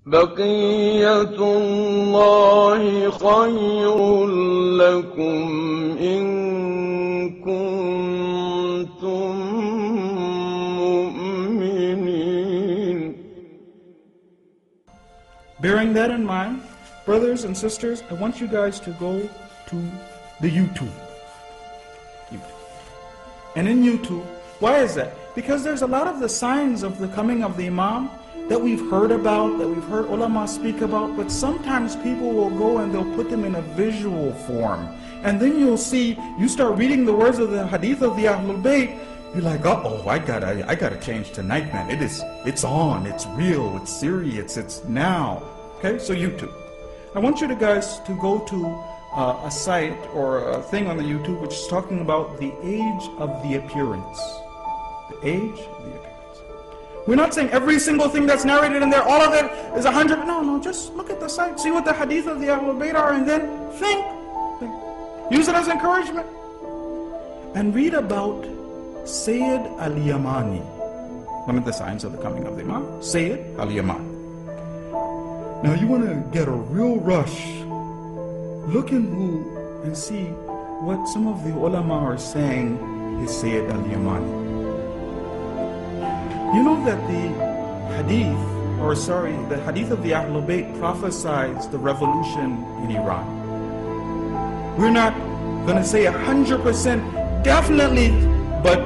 بقية الله خير لكم إن كنتم مؤمنين. Bearing that in mind, brothers and sisters, I want you guys to go to the YouTube. And in YouTube, why is that? Because there's a lot of the signs of the coming of the Imam that we've heard about, that we've heard ulama speak about, but sometimes people will go and they'll put them in a visual form. And then you'll see, you start reading the words of the hadith of the Ahlul Bayt, you're like, uh-oh, I gotta change tonight, man. It's on, it's real, it's serious, it's now. Okay, so YouTube. I want you guys to go to a site or a thing on the YouTube which is talking about the age of the appearance. The age of the appearance. We're not saying every single thing that's narrated in there, all of it is 100. No, just look at the site, see what the hadith of the Ahlul Bayt are, and then think. Use it as encouragement. And read about Sayyid al-Yamani. One of the signs of the coming of the Imam, Sayyid al-Yamani. Now you want to get a real rush. Look and see what some of the ulama are saying is Sayyid al-Yamani. You know that the hadith of the Ahlul Bayt prophesies the revolution in Iran. We're not going to say 100% definitely, but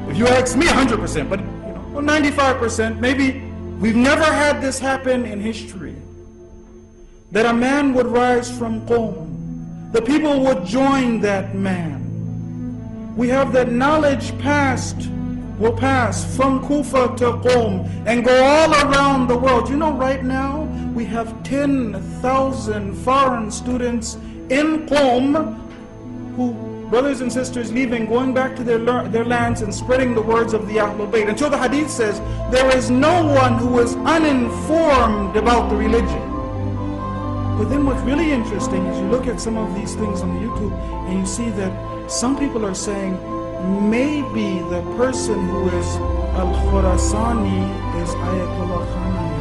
if you ask me 100%, but 95%, maybe we've never had this happen in history. That a man would rise from Qom. The people would join that man. We have that knowledge will pass from Kufa to Qom and go all around the world. You know, right now we have 10,000 foreign students in Qom who, brothers and sisters, leaving, going back to their lands and spreading the words of the Ahlul Bayt. Until the hadith says, there is no one who is uninformed about the religion. But then what's really interesting is you look at some of these things on YouTube and you see that some people are saying maybe the person who is Al-Khurasani is Ayatollah Khamenei.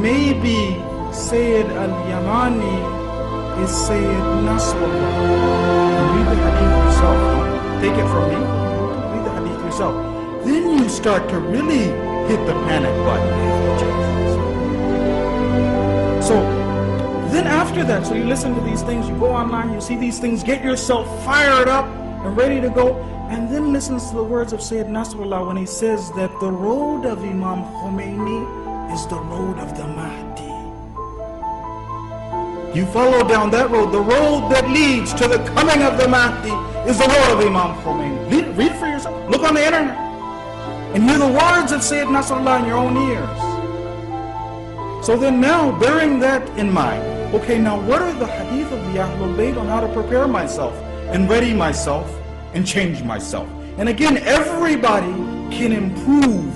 Maybe Sayyid al-Yamani is Sayyid Nasrullah. Read the hadith yourself. Take it from me. Read the hadith yourself. Then you start to really hit the panic button. So then after that, so you listen to these things, you go online, you see these things, get yourself fired up and ready to go, and then listen to the words of Sayyid Nasrullah when he says that the road of Imam Khomeini is the road of the Mahdi. You follow down that road, the road that leads to the coming of the Mahdi is the road of Imam Khomeini. Read for yourself, look on the internet, and hear the words of Sayyid Nasrullah in your own ears. So then now, bearing that in mind, okay, now what are the hadith of the Ahlul Bayt on how to prepare myself and ready myself and change myself? And again, everybody can improve